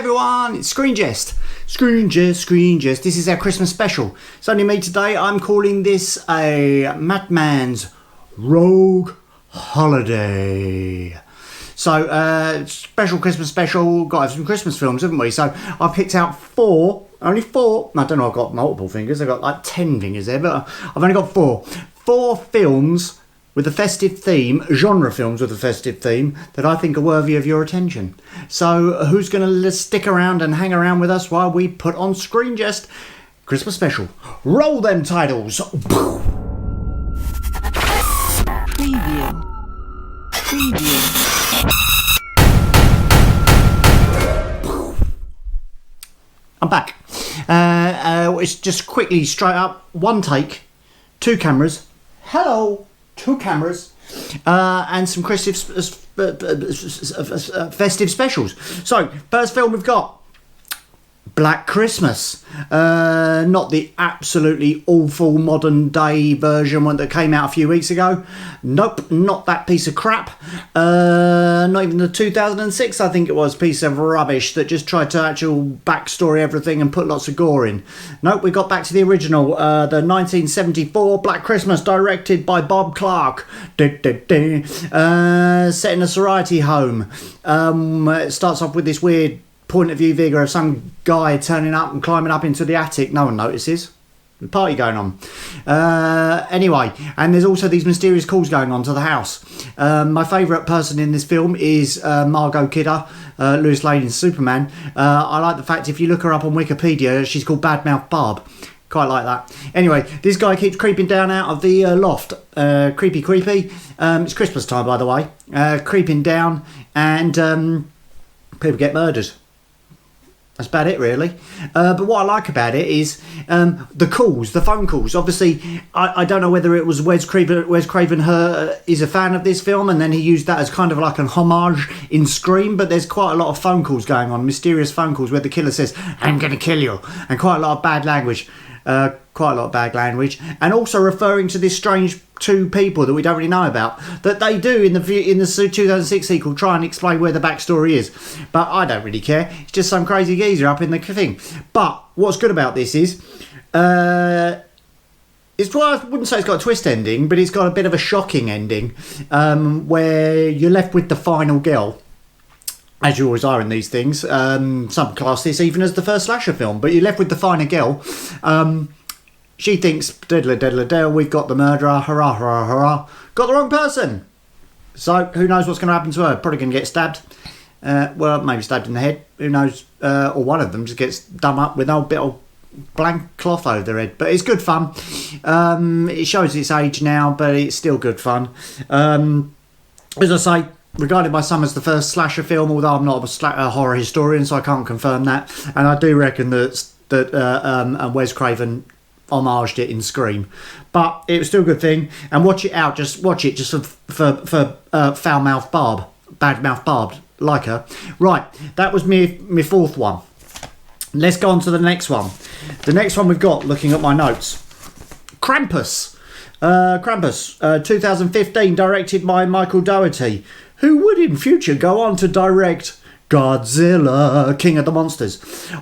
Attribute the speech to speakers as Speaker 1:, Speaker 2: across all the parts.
Speaker 1: everyone, it's ScreenJest. This is our Christmas special. It's only me today. I'm calling this a Madman's Rogue Holiday. So, special Christmas special. Got to have some Christmas films, haven't we? So, I picked out only four. I don't know, I've got multiple fingers. I've got like 10 fingers there, but I've only got four. 4 films with a festive theme, genre films with a festive theme, that I think are worthy of your attention. So who's going to stick around and hang around with us while we put on ScreenJest Christmas special? Roll them titles!
Speaker 2: Preview.
Speaker 1: I'm back. It's just quickly, straight up, one take, 2 cameras. Hello! 2 cameras, and some festive specials. So, first film we've got Black Christmas. Not the absolutely awful modern day version one that came out a few weeks ago. Nope, not that piece of crap. Not even the 2006, I think it was, piece of rubbish that just tried to actual backstory everything and put lots of gore in. Nope, we got back to the original, the 1974 Black Christmas, directed by Bob Clark. Set in a sorority home. It starts off with this weird point of view figure of some guy turning up and climbing up into the attic. No one notices. The party going on. Anyway, and there's also these mysterious calls going on to the house. My favourite person in this film is Margot Kidder, Lois Lane's Superman. I like the fact if you look her up on Wikipedia, she's called Badmouth Barb. Quite like that. Anyway, this guy keeps creeping down out of the loft. Creepy. It's Christmas time, by the way. Creeping down, and people get murdered. That's about it, really. But what I like about it is the phone calls. Obviously, I don't know whether it was Wes Craven is a fan of this film, and then he used that as kind of like an homage in Scream, but there's quite a lot of phone calls going on, mysterious phone calls where the killer says, "I'm going to kill you," and quite a lot of bad language. And also referring to this strange 2 people that we don't really know about, that they do in the 2006 sequel try and explain where the backstory is, but I don't really care. It's just some crazy geezer up in the thing. But what's good about this is I wouldn't say it's got a twist ending, but it's got a bit of a shocking ending, where you're left with the final girl, as you always are in these things. Some class this even as the first slasher film, but you're left with the final girl. She thinks, diddle, we've got the murderer, hurrah. Got the wrong person. So, who knows what's going to happen to her? Probably going to get stabbed. Well, maybe stabbed in the head. Who knows? Or one of them just gets done up with a bit of blank cloth over their head. But it's good fun. It shows its age now, but it's still good fun. As I say, regarded by some as the first slasher film, although I'm not a horror historian, so I can't confirm that. And I do reckon that Wes Craven homaged it in Scream, but it was still a good thing. And watch it just for foul-mouthed Barb, bad-mouthed Barb, like her. Right, that was me 4th one. Let's go on to the next one. The next one we've got, looking at my notes, Krampus. 2015, directed by Michael Dougherty, who would in future go on to direct Godzilla, King of the Monsters.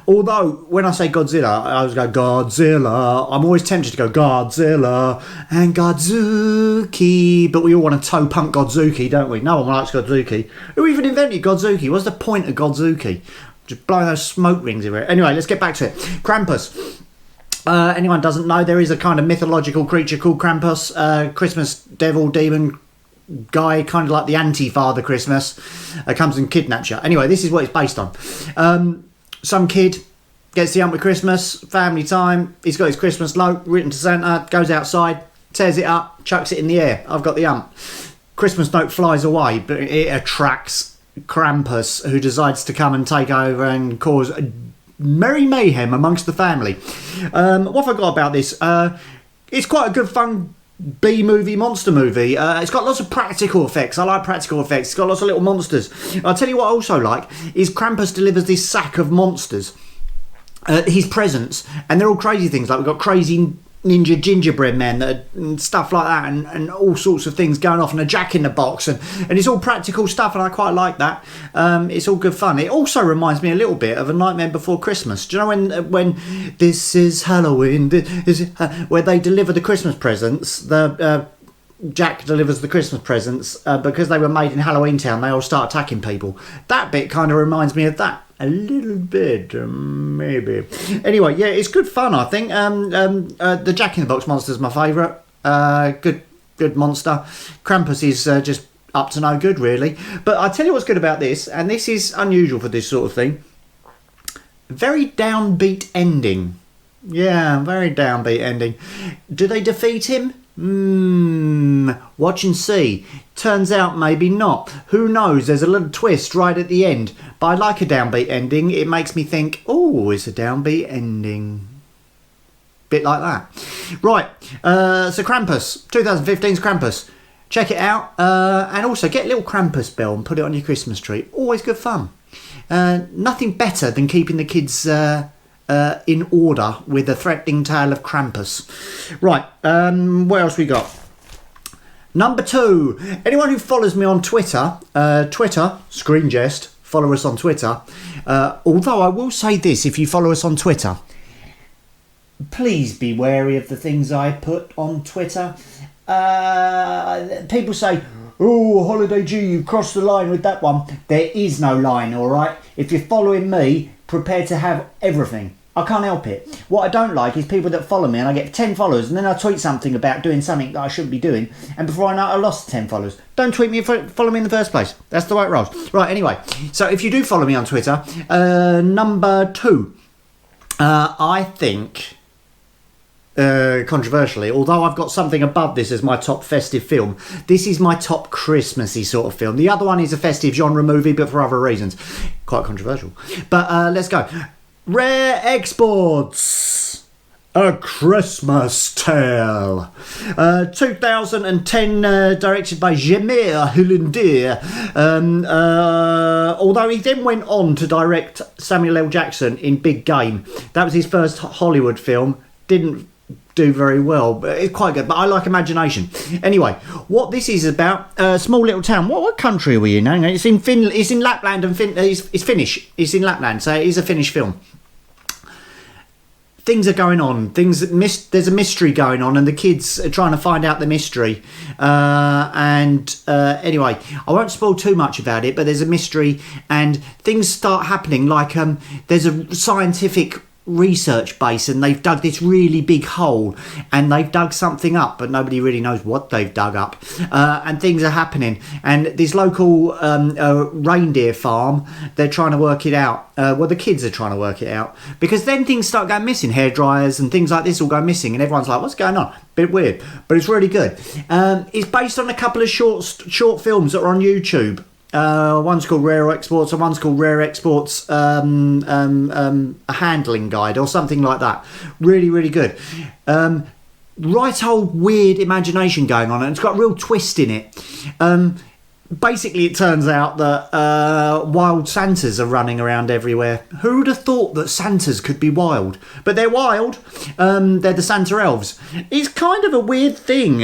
Speaker 1: Although, when I say Godzilla, I always go Godzilla. I'm always tempted to go Godzilla and Godzuki, but we all want to toe punk Godzuki, don't we? No one likes Godzuki. Who even invented Godzuki? What's the point of Godzuki? Just blowing those smoke rings everywhere. Anyway, let's get back to it. Krampus. Anyone doesn't know, there is a kind of mythological creature called Krampus, Christmas devil, demon guy, kind of like the anti-Father Christmas, comes and kidnaps you. Anyway, this is what it's based on. Some kid gets the hump with Christmas, family time, he's got his Christmas note written to Santa, goes outside, tears it up, chucks it in the air. I've got the hump. Christmas note flies away, but it attracts Krampus, who decides to come and take over and cause merry mayhem amongst the family. What have I got about this? It's quite a good fun B-movie, monster movie. It's got lots of practical effects. I like practical effects. It's got lots of little monsters. I'll tell you what I also like is Krampus delivers this sack of monsters, his presents, and they're all crazy things. Like we've got crazy ninja gingerbread men and stuff like that, and all sorts of things going off, and a Jack in the Box, and it's all practical stuff, and I quite like that. It's all good fun. It also reminds me a little bit of A Nightmare Before Christmas. Do you know when this is Halloween, where they deliver the Christmas presents, Jack delivers the Christmas presents, because they were made in Halloween Town, they all start attacking people. That bit kind of reminds me of that. A little bit, maybe. Anyway, yeah, it's good fun, I think. The Jack in the Box monster is my favourite. Good monster. Krampus is just up to no good, really. But I tell you what's good about this, and this is unusual for this sort of thing. Very downbeat ending. Yeah, very downbeat ending. Do they defeat him? Watch and see. Turns out maybe not. Who knows? There's a little twist right at the end. But I like a downbeat ending. It makes me think, oh, it's a downbeat ending. Bit like that. Right. So Krampus. 2015's Krampus. Check it out. And also get a little Krampus bell and put it on your Christmas tree. Always good fun. Nothing better than keeping the kids in order with the threatening tale of Krampus. Right, what else we got? Number 2. Anyone who follows me on Twitter, ScreenJest, follow us on Twitter. Although I will say this, if you follow us on Twitter, please be wary of the things I put on Twitter. People say, oh, Holiday G, you crossed the line with that one. There is no line, alright? If you're following me, prepare to have everything. I can't help it. What I don't like is people that follow me and I get 10 followers and then I tweet something about doing something that I shouldn't be doing, and before I know it, I lost 10 followers. Don't tweet me, follow me in the first place. That's the way it rolls. Right, anyway, so if you do follow me on Twitter, number 2, I think, controversially, although I've got something above this as my top festive film, this is my top Christmassy sort of film. The other one is a festive genre movie, but for other reasons. Quite controversial. But let's go. Rare Exports, A Christmas Tale. 2010, directed by Jamir Hulindir. Although he then went on to direct Samuel L. Jackson in Big Game. That was his first Hollywood film. Didn't do very well, but it's quite good. But I like imagination. Anyway, what this is about, a small little town. What country are we in? Hang on, it's in Finland. It's in Lapland, and it's Finnish. It's in Lapland, so it is a Finnish film. Things are going on. There's a mystery going on, and the kids are trying to find out the mystery. Anyway, I won't spoil too much about it, but there's a mystery, and things start happening. Like there's a scientific research base, and they've dug this really big hole, and they've dug something up, but nobody really knows what they've dug up, and things are happening, and this local reindeer farm, they're trying to work it out. Well, the kids are trying to work it out, because then things start going missing. Hair dryers and things like this all go missing, and everyone's like, what's going on? Bit weird, but it's really good. It's based on a couple of short films that are on YouTube. One's called Rare Exports, and one's called Rare Exports a Handling Guide, or something like that. Really, really good. Right old weird imagination going on, and it's got a real twist in it. Basically, it turns out that wild Santas are running around everywhere. Who would have thought that Santas could be wild? But they're wild. They're the Santa elves. It's kind of a weird thing.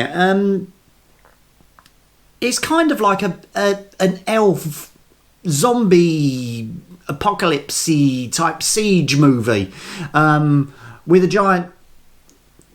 Speaker 1: It's kind of like an elf zombie apocalypse-y type siege movie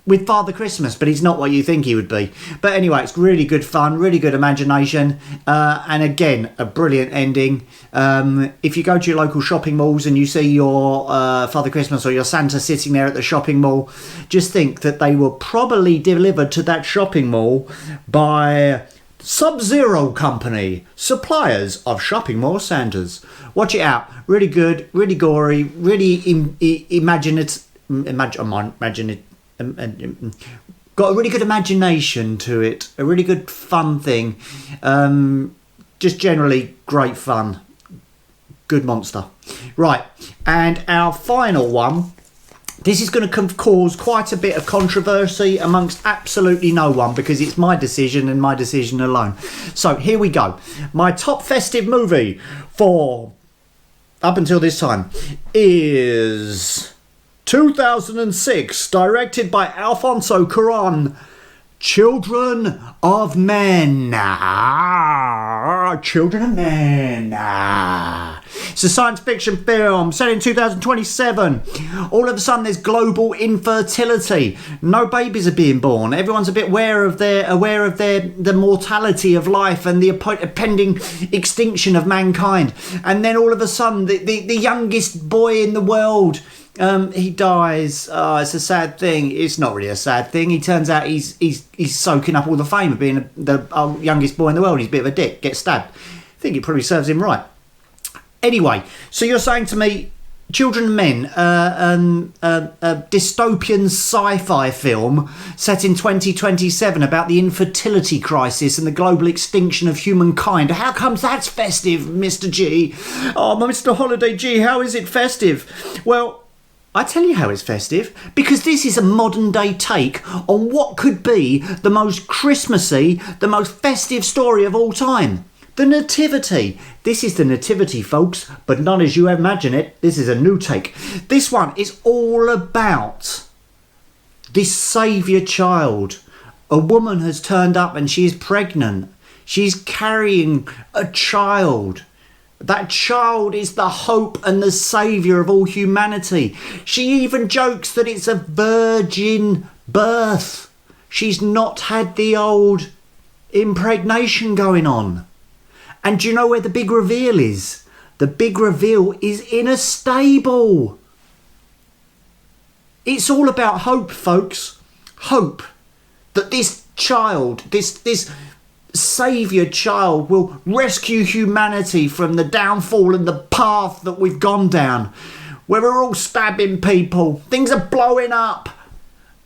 Speaker 1: with Father Christmas, but he's not what you think he would be. But anyway, it's really good fun, really good imagination, and again, a brilliant ending. If you go to your local shopping malls and you see your Father Christmas or your Santa sitting there at the shopping mall, just think that they were probably delivered to that shopping mall by Sub-Zero Company, suppliers of shopping mall Santas. Watch it out. Really good, really gory, really imaginative. Got a really good imagination to it. A really good fun thing. Just generally great fun. Good monster. Right, and our final one. This is going to cause quite a bit of controversy amongst absolutely no one, because it's my decision and my decision alone. So here we go. My top festive movie for up until this time is 2006, directed by Alfonso Cuarón. Children of Men. Children of Men. It's a science fiction film set in 2027. All of a sudden there's global infertility. No babies are being born. Everyone's a bit aware of the mortality of life and the impending extinction of mankind. And then all of a sudden the youngest boy in the world, he dies. Oh, it's a sad thing. It's not really a sad thing. He turns out he's soaking up all the fame of being the youngest boy in the world. He's a bit of a dick. Gets stabbed. I think it probably serves him right. Anyway, so you're saying to me, Children of Men, a dystopian sci-fi film set in 2027 about the infertility crisis and the global extinction of humankind. How comes that's festive, Mr. G? Oh, Mr. Holiday G, how is it festive? Well, I tell you how it's festive, because this is a modern day take on what could be the most Christmassy, the most festive story of all time. The Nativity. This is the Nativity, folks, but not as you imagine it. This is a new take. This one is all about this saviour child. A woman has turned up and she is pregnant. She's carrying a child. That child is the hope and the saviour of all humanity. She even jokes that it's a virgin birth. She's not had the old impregnation going on. And do you know where the big reveal is? The big reveal is in a stable. It's all about hope, folks. Hope that this child, this saviour child, will rescue humanity from the downfall and the path that we've gone down, where we're all stabbing people. Things are blowing up.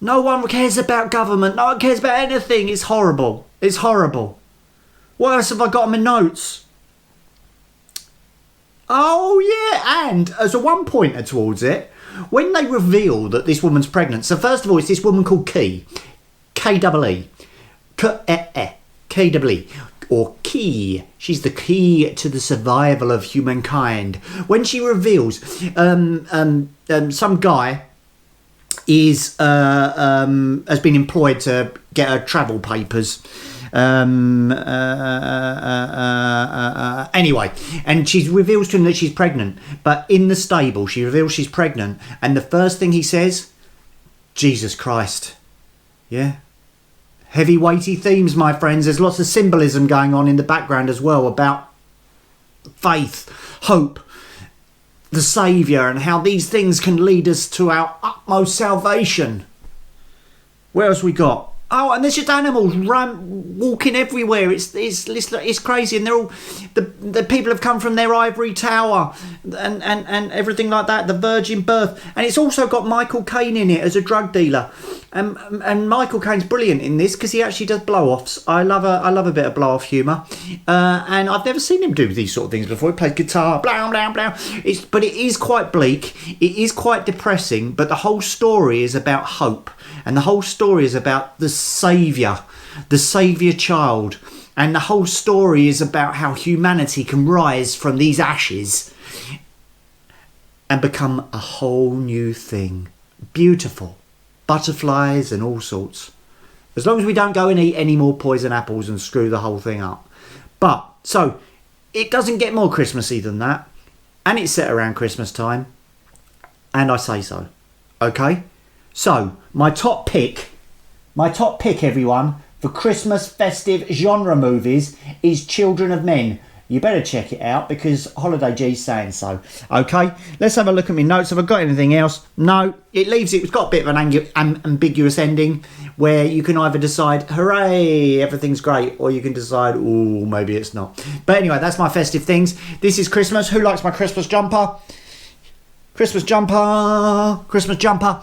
Speaker 1: No one cares about government. No one cares about anything. It's horrible. It's horrible. What else have I got on my notes? Oh, yeah, and as a one-pointer towards it, when they reveal that this woman's pregnant, so first of all, it's this woman called Key, K-E-E, K-E-E, or Key. She's the key to the survival of humankind. When she reveals some guy has been employed to get her travel papers. Anyway, and she reveals to him that she's pregnant, but in the stable she reveals she's pregnant, and the first thing he says, Jesus Christ. Yeah, heavy weighty themes, my friends. There's lots of symbolism going on in the background as well about faith, hope, the saviour, and how these things can lead us to our utmost salvation. Where else we got? Oh, and there's just animals walking everywhere. It's crazy, and they're all the people have come from their ivory tower and everything like that. The virgin birth, and it's also got Michael Caine in it as a drug dealer, and Michael Caine's brilliant in this because he actually does blow-offs. I love a bit of blow-off humour, and I've never seen him do these sort of things before. He plays guitar, blah blah blah. But it is quite bleak. It is quite depressing. But the whole story is about hope. And the whole story is about the saviour child. And the whole story is about how humanity can rise from these ashes and become a whole new thing. Beautiful. Butterflies and all sorts. As long as we don't go and eat any more poison apples and screw the whole thing up. But, so, it doesn't get more Christmassy than that. And it's set around Christmas time. And I say so. Okay? So, my top pick, everyone, for Christmas festive genre movies is Children of Men. You better check it out because Holiday G's saying so. Okay, let's have a look at my notes. Have I got anything else? No, it's got a bit of an ambiguous ending where you can either decide, hooray, everything's great, or you can decide, oh, maybe it's not. But anyway, that's my festive things. This is Christmas. Who likes my Christmas jumper? Christmas jumper.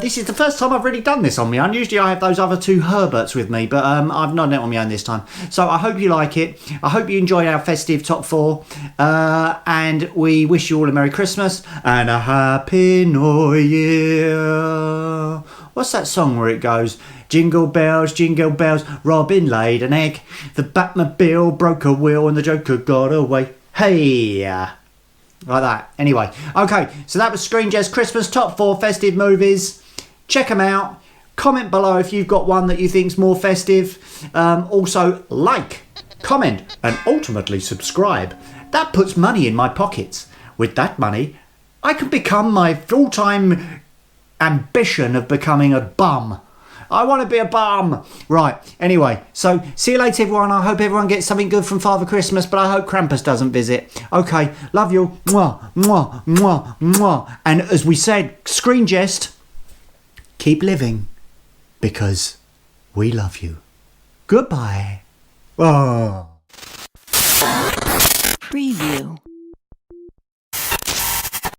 Speaker 1: This is the first time I've really done this on my own. Usually I have those other two Herberts with me, but I've not done it on my own this time. So I hope you like it. I hope you enjoyed our festive top four. And we wish you all a Merry Christmas and a Happy New Year. What's that song where it goes? Jingle bells, Robin laid an egg. The Batmobile broke a wheel and the Joker got away. Hey! Like that. Anyway, okay, so that was ScreenJest Christmas Top 4 Festive Movies. Check them out. Comment below if you've got one that you think's more festive. Also, like, comment, and ultimately subscribe. That puts money in my pockets. With that money, I can become my full-time ambition of becoming a bum. I want to be a bum. Right, anyway, so see you later, everyone. I hope everyone gets something good from Father Christmas, but I hope Krampus doesn't visit. Okay, love you. Mwah, mwah, mwah, mwah. And as we said, ScreenJest, keep living, because we love you. Goodbye. Oh.
Speaker 2: Preview.